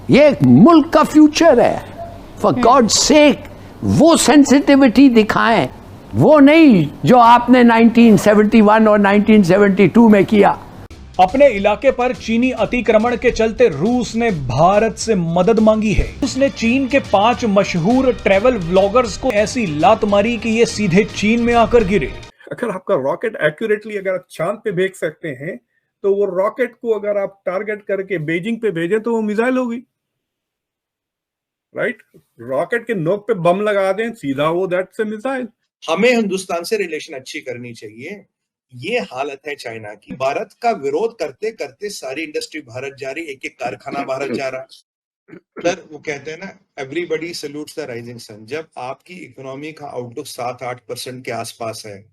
ये एक मुल्क का फ्यूचर है, फॉर गॉड सेक वो सेंसिटिविटी दिखाएं, वो नहीं जो आपने 1971 और 1972 में किया। अपने इलाके पर चीनी अतिक्रमण के चलते रूस ने भारत से मदद मांगी है। उसने चीन के 5 मशहूर ट्रैवल व्लॉगर्स को ऐसी लात मारी कि ये सीधे चीन में आकर गिरे। अगर आपका रॉकेट एक्यूरेटली अगर आप चांद पे भेज सकते हैं, तो वो रॉकेट को अगर आप टारगेट करके बीजिंग पे भेजें तो वो मिसाइल होगी, राइट? रॉकेट के नोक पे बम लगा दें, सीधा वो दैट्स अ मिसाइल। हमें हिंदुस्तान से रिलेशन अच्छी करनी चाहिए। ये हालत है चाइना की। भारत का विरोध करते करते सारी इंडस्ट्री भारत जा रही, एक एक कारखाना भारत जा रहा। सर वो कहते हैं ना, everybody salutes the rising sun. जब आपकी इकोनॉमी का आउटलुक 7-8% के आसपास है,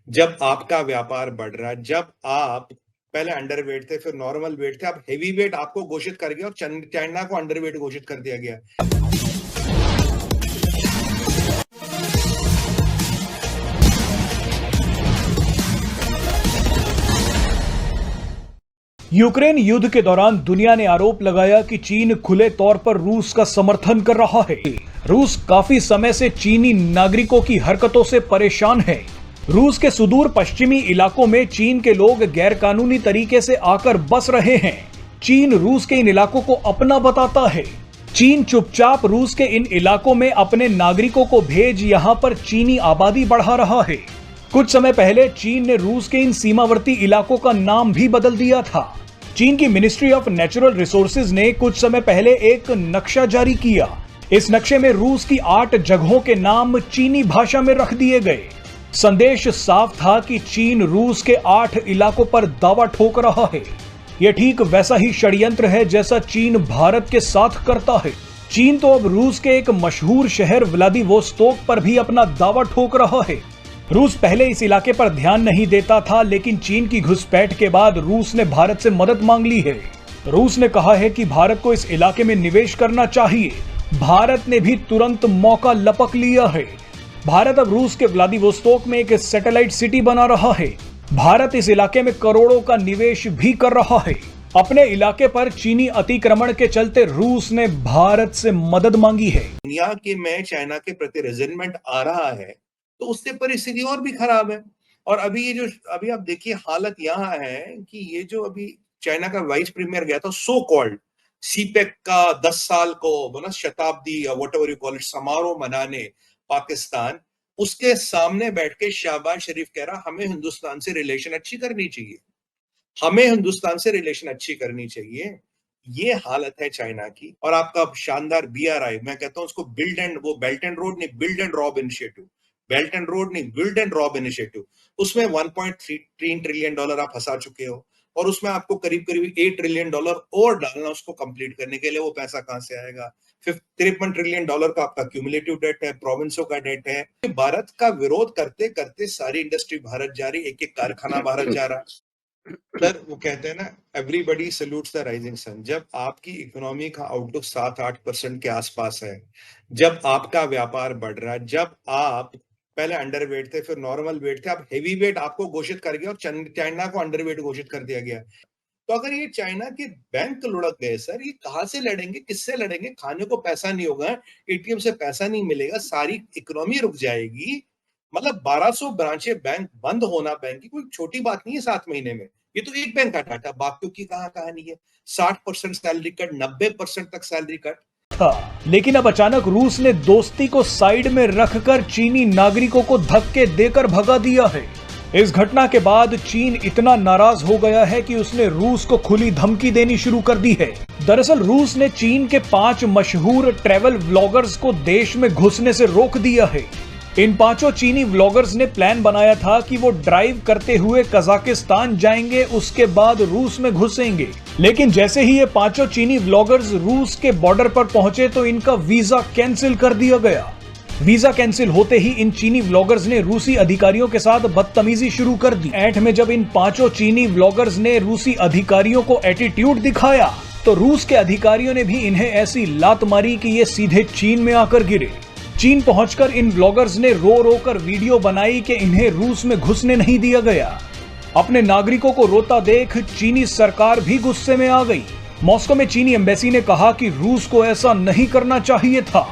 जब आपका व्यापार बढ़ रहा है, जब आप पहले अंडर वेट थे, फिर नॉर्मल वेट थे, अब हेवी वेट आपको घोषित कर गया और चाइना को अंडर वेट घोषित कर दिया गया। यूक्रेन युद्ध के दौरान दुनिया ने आरोप लगाया कि चीन खुले तौर पर रूस का समर्थन कर रहा है। रूस काफी समय से चीनी नागरिकों की हरकतों से परेशान है। रूस के सुदूर पश्चिमी इलाकों में चीन के लोग गैरकानूनी तरीके से आकर बस रहे हैं। चीन रूस के इन इलाकों को अपना बताता है। चीन चुपचाप रूस के इन इलाकों में अपने नागरिकों को भेज यहां पर चीनी आबादी बढ़ा रहा है। कुछ समय पहले चीन ने रूस के इन सीमावर्ती इलाकों का नाम भी बदल दिया था। चीन की मिनिस्ट्री ऑफ नेचुरल रिसोर्सेज ने कुछ समय पहले एक नक्शा जारी किया। इस नक्शे में रूस की 8 जगहों के नाम चीनी भाषा में रख दिए गए। संदेश साफ था कि चीन रूस के 8 इलाकों पर दावा ठोक रहा है। यह ठीक वैसा ही षड्यंत्र है जैसा चीन भारत के साथ करता है। चीन तो अब रूस के एक मशहूर शहर व्लादिवोस्तोक पर भी अपना दावा ठोक रहा है। रूस पहले इस इलाके पर ध्यान नहीं देता था, लेकिन चीन की घुसपैठ के बाद रूस ने भारत से मदद मांग ली है। रूस ने कहा है कि भारत को इस इलाके में निवेश करना चाहिए। भारत ने भी तुरंत मौका लपक लिया है। भारत अब रूस के व्लादिवोस्तोक में एक सैटेलाइट सिटी बना रहा है। भारत इस इलाके में करोड़ों का निवेश भी कर रहा है। अपने इलाके पर चीनी अतिक्रमण के चलते रूस ने भारत से मदद मांगी है। दुनिया के में चाइना के प्रति रेजिमेंट आ रहा है, तो उससे परिस्थिति और भी खराब है। और अभी ये जो अभी आप देखिए हालत यहाँ है कि ये जो अभी चाइना का वाइस प्रीमियर गया था सो कॉल्ड सीपेक का 10 साल को बोला शताब्दी what ever you call it समारोह मनाने पाकिस्तान, उसके सामने बैठ के शहबाज शरीफ कह रहा हमें हिंदुस्तान से रिलेशन अच्छी करनी चाहिए, हमें हिंदुस्तान से रिलेशन अच्छी करनी चाहिए। ये हालत है चाइना की। और आपका शानदार BRI, मैं कहता हूं उसको बिल्ड एंड वो बेल्ट एंड रोड नहीं, build and rob initiative, belt and road नहीं, बिल्ड एंड रॉब इनिशिएटिव, उसमें $1.3 ट्रिलियन आप फंसा चुके हो और उसमें आपको करीब करीब $8 ट्रिलियन और डालना उसको कंप्लीट करने के लिए। वो पैसा कहां से आएगा? 53 ट्रिलियन का आपका क्यूमुलेटिव डेट है, प्रोविंसों का डेट है। भारत का विरोध करते करते सारी इंडस्ट्री भारत जा रही, एक एक कारखाना भारत जा रहा। सर वो कहते हैं ना, everybody salutes the rising sun. जब आपकी इकोनॉमी का आउटलुक 7-8% के आसपास है, जब आपका व्यापार बढ़ रहा है, जब आप पहले अंडर वेट थे, फिर नॉर्मल वेट थे, अब हेवी वेट आपको घोषित कर गया और चाइना को अंडर वेट घोषित कर दिया गया। तो अगर ये चाइना के बैंक लुढ़क गए सर, ये कहां से लड़ेंगे, किससे लड़ेंगे? खाने को पैसा नहीं होगा, ATM से पैसा नहीं मिलेगा, सारी इकोनॉमी रुक जाएगी। मतलब 1200 ब्रांचें बैंक बंद होना बैंक की कोई छोटी बात नहीं है 7 महीने में। ये तो एक बैंक का डाटा, बाकियों की कहां कहानी है। 60% सैलरी कट, 90% तक सैलरी कट था। लेकिन अब अचानक रूस ने दोस्ती को साइड में रखकर चीनी नागरिकों को धक्के देकर भगा दिया है। इस घटना के बाद चीन इतना नाराज हो गया है कि उसने रूस को खुली धमकी देनी शुरू कर दी है। दरअसल रूस ने चीन के 5 मशहूर ट्रैवल व्लॉगर्स को देश में घुसने से रोक दिया है। इन 5 चीनी व्लॉगर्स ने प्लान बनाया था कि वो ड्राइव करते हुए कजाकिस्तान जाएंगे, उसके बाद रूस में घुसेंगे। लेकिन जैसे ही ये 5 चीनी व्लॉगर्स रूस के बॉर्डर पर पहुंचे तो इनका वीजा कैंसिल कर दिया गया। वीजा कैंसिल होते ही इन चीनी व्लॉगर्स ने रूसी अधिकारियों के साथ बदतमीजी शुरू कर दी। ऐठ में जब इन 5 चीनी व्लॉगर्स ने रूसी अधिकारियों को एटीट्यूड दिखाया तो रूस के अधिकारियों ने भी इन्हें ऐसी लात मारी कि ये सीधे चीन में आकर गिरे। चीन पहुंचकर इन व्लॉगर्स ने रो रो कर वीडियो बनाई कि इन्हें रूस में घुसने नहीं दिया गया। अपने नागरिकों को रोता देख चीनी सरकार भी गुस्से में आ गई। मॉस्को में चीनी एम्बेसी ने कहा कि रूस को ऐसा नहीं करना चाहिए था,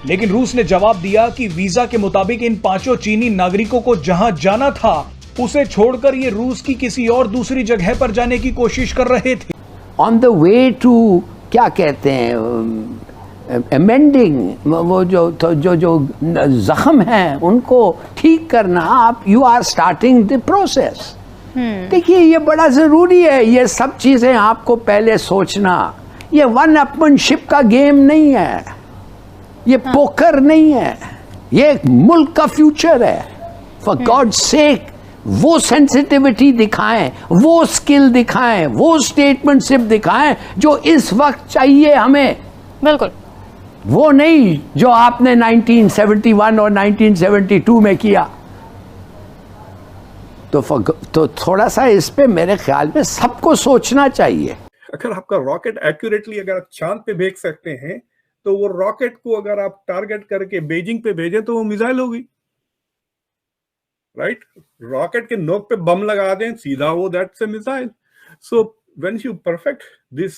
लेकिन रूस ने जवाब दिया कि वीजा के मुताबिक इन 5 चीनी नागरिकों को जहां जाना था उसे छोड़कर ये रूस की किसी और दूसरी जगह पर जाने की कोशिश कर रहे थे। ऑन द वे टू क्या कहते हैं अमेंडिंग, वो जो जख्म है उनको ठीक करना, आप you are starting the process. देखिए ये बड़ा ज़रूरी है, ये सब चीज़ें आपको पहले सोचना। ये वन अपमनशिप का गेम नहीं है, ये पोकर नहीं है, ये एक मुल्क का फ्यूचर है। फॉर गॉड सेक वो सेंसिटिविटी दिखाएं, वो स्किल दिखाएं, वो स्टेटमेंटशिप दिखाएं जो इस वक्त चाहिए हमें। बिल्कुल वो नहीं जो आपने 1971 और 1972 में किया। तो थोड़ा सा इस पे मेरे ख्याल में सबको सोचना चाहिए। अगर आपका रॉकेट एक्यूरेटली अगर आप चांद पे भेज सकते हैं, तो वो रॉकेट को अगर आप टारगेट करके बीजिंग पे भेजें तो वो मिसाइल होगी, राइट? रॉकेट के नोक पे बम लगा दें, सीधा वो that's a missile. So when you perfect this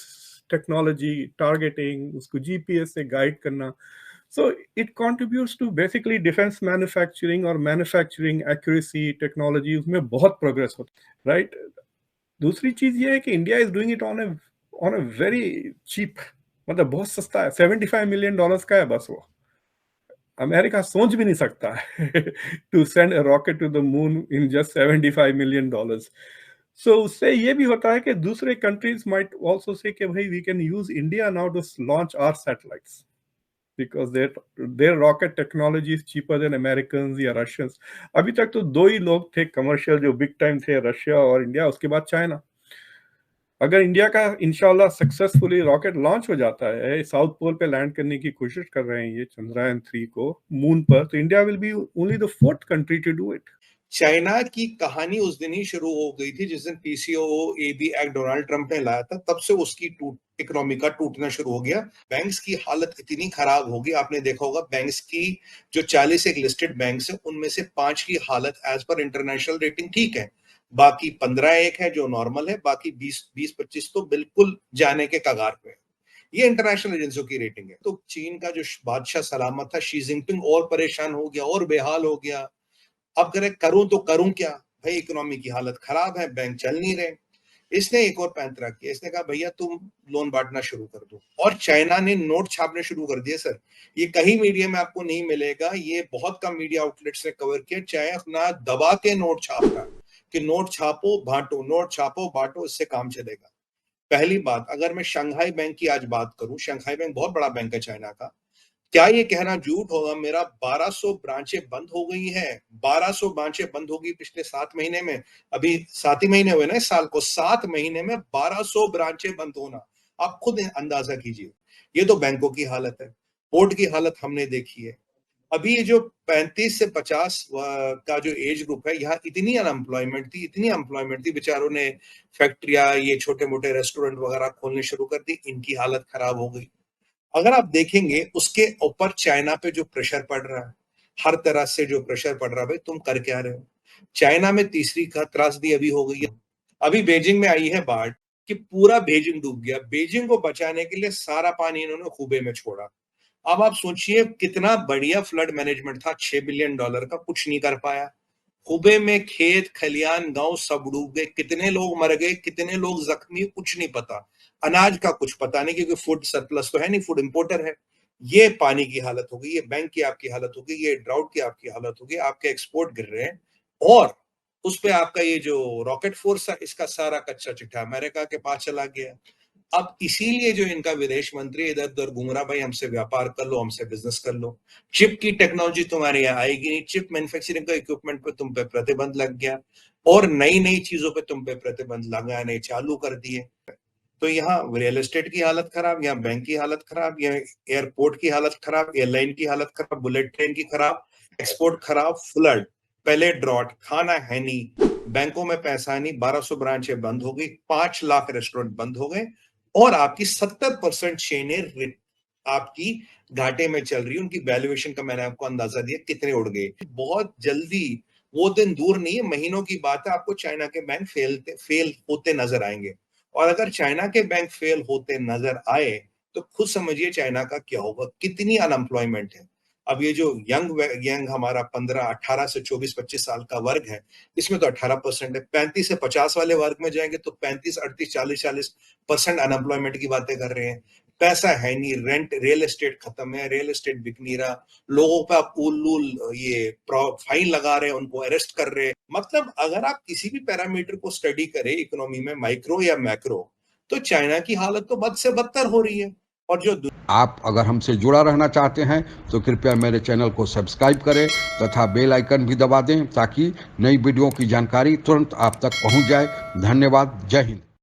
technology, targeting, उसको जीपीएस से गाइड करना, so it contributes to basically defence manufacturing और मैन्युफैक्चरिंग एक्यूरेसी टेक्नोलॉजी, उसमें बहुत प्रोग्रेस होता है, राइट? दूसरी चीज ये है कि India is doing it on a very cheap, मतलब बहुत सस्ता है, $75 मिलियन का है बस। वो अमेरिका सोच भी नहीं सकता to send a rocket to the moon in just $75 million. So उससे ये भी होता है कि दूसरे कंट्रीज माइट आल्सो से कि भाई we can use India now to launch our satellites because their rocket technology is cheaper than American या रशियंस। अभी तक तो 2 ही लोग थे कमर्शियल जो बिग टाइम थे, रशिया और इंडिया, उसके बाद चाइना। अगर इंडिया का इंशाल्लाह सक्सेसफुली रॉकेट लॉन्च हो जाता है, साउथ पोल पे लैंड करने की कोशिश कर रहे हैं ये चंद्रयान 3 को मून पर, तो India will be only the 4th country to do it. China की कहानी उस दिन ही शुरू हो गई थी जिस दिन पीसीओ-एबी एक्ट डोनाल्ड ट्रंप ने लाया था, तब से उसकी इकोनॉमी का टूटना शुरू हो गया। बैंक्स की हालत इतनी खराब होगी, आपने देखा होगा बैंक्स की जो 40 एक लिस्टेड बैंक्स है उनमें से 5 की हालत एज पर इंटरनेशनल रेटिंग ठीक है, बाकी 15 एक है जो नॉर्मल है, बाकी 20-25 तो बिल्कुल जाने के कगार पे है। ये इंटरनेशनल एजेंसियों की रेटिंग है। तो चीन का जो बादशाह सलामत था शी जिनपिंग और परेशान हो गया और बेहाल हो गया। अब करूं तो करूं क्या भाई, इकोनॉमी की हालत खराब है, बैंक चल नहीं रहे। इसने एक और पैंतरा किया, इसने कहा भैया तुम लोन बांटना शुरू कर दो, और चाइना ने नोट छापने शुरू कर दिए। सर ये कहीं मीडिया में आपको नहीं मिलेगा, ये बहुत कम मीडिया आउटलेट्स ने कवर किया। चाइना दबा के नोट छाप रहा है कि नोट छापो बांटो, नोट छापो बांटो, इससे काम चलेगा। पहली बात, अगर मैं शंघाई बैंक की आज बात करूं, शंघाई बैंक बहुत बड़ा बैंक है चाइना का, क्या ये कहना झूठ होगा मेरा 1200 ब्रांचें बंद हो गई हैं, 1200 ब्रांचें बंद होगी पिछले 7 महीने में। अभी 7 ही महीने हुए ना इस साल को, 7 महीने में 1200 ब्रांचें बंद होना, आप खुद अंदाजा कीजिए। ये तो बैंकों की हालत है। पोर्ट की हालत हमने देखी है। अभी ये जो 35 से 50 का जो एज ग्रुप है, यहाँ इतनी अनएम्प्लॉयमेंट थी, बेचारों ने फैक्ट्रियां, ये छोटे मोटे रेस्टोरेंट वगैरह खोलने शुरू कर दी, इनकी हालत खराब हो गई। अगर आप देखेंगे उसके ऊपर चाइना पे जो प्रेशर पड़ रहा है, हर तरह से जो प्रेशर पड़ रहा है, भाई तुम कर क्या रहे हो। चाइना में तीसरी त्रासदी अभी हो गई है, अभी बीजिंग में आई है बाढ़ कि पूरा बीजिंग डूब गया। बीजिंग को बचाने के लिए सारा पानी इन्होंने खूबे में छोड़ा। अब आप सोचिए कितना बढ़िया फ्लड मैनेजमेंट था, $6 बिलियन का, कुछ नहीं कर पाया। खूबे में खेत खलियान गांव सब डूब गए, कितने लोग मर गए, कितने लोग जख्मी, कुछ नहीं पता। अनाज का कुछ पता नहीं क्योंकि फूड सरप्लस तो है नहीं, फूड इंपोर्टर है। ये पानी की हालत हो गई, ये बैंक की आपकी हालत हो गई, ये ड्राउट की आपकी हालत हो गई, आपके एक्सपोर्ट गिर रहे हैं, और उस पे आपका ये जो रॉकेट फोर्स है इसका सारा कच्चा चिट्ठा अमेरिका के पास चला गया। अब इसीलिए जो इनका विदेश मंत्री इधर उधर घूम रहा, भाई हमसे व्यापार कर लो, हमसे बिजनेस कर लो, चिप की टेक्नोलॉजी तुम्हारे यहाँ आएगी नहीं, चिप मैन्युफैक्चरिंग का इक्विपमेंट पे तुम पे प्रतिबंध लग गया, और नई नई चीजों पे तुम पे प्रतिबंध लगाने चालू कर दिए। तो यहाँ रियल एस्टेट की हालत खराब, यहाँ बैंक की हालत खराब, यहाँ एयरपोर्ट की हालत खराब, एयरलाइन की हालत खराब, बुलेट ट्रेन की खराब, एक्सपोर्ट खराब, फ्लड, पहले ड्रॉट, खाना है नहीं, बैंकों में पैसा नहीं, 1200 ब्रांचें बंद हो गई, 5 लाख रेस्टोरेंट बंद हो गए, और आपकी 70% चेनें आपकी घाटे में चल रही है। उनकी वैल्यूएशन का मैंने आपको अंदाजा दिया कितने उड़ गए। बहुत जल्दी वो दिन दूर नहीं है, महीनों की बात है, आपको चाइना के बैंक फेल होते नजर आएंगे। और अगर चाइना के बैंक फेल होते नजर आए तो खुद समझिए चाइना का क्या होगा, कितनी अनएम्प्लॉयमेंट है। अब ये जो यंग हमारा 18 से 24-25 साल का वर्ग है, इसमें तो 18% है। 35 से 50 वाले वर्ग में जाएंगे तो 35, 38, 40% अनएम्प्लॉयमेंट की बातें कर रहे हैं। पैसा है नहीं, रेंट, रियल एस्टेट खत्म है, रियल एस्टेट बिक नहीं रहा, लोगों पे आप ये फाइन लगा रहे हैं, उनको अरेस्ट कर रहे हैं। मतलब अगर आप किसी भी पैरामीटर को स्टडी करें इकोनॉमी में, माइक्रो या मैक्रो, तो चाइना की हालत तो बद से बदतर हो रही है। और जो आप अगर हमसे जुड़ा रहना चाहते हैं तो कृपया मेरे चैनल को सब्सक्राइब करें तथा बेल आइकन भी दबा दें ताकि नई वीडियो की जानकारी तुरंत आप तक पहुंच जाए। धन्यवाद। जय हिंद।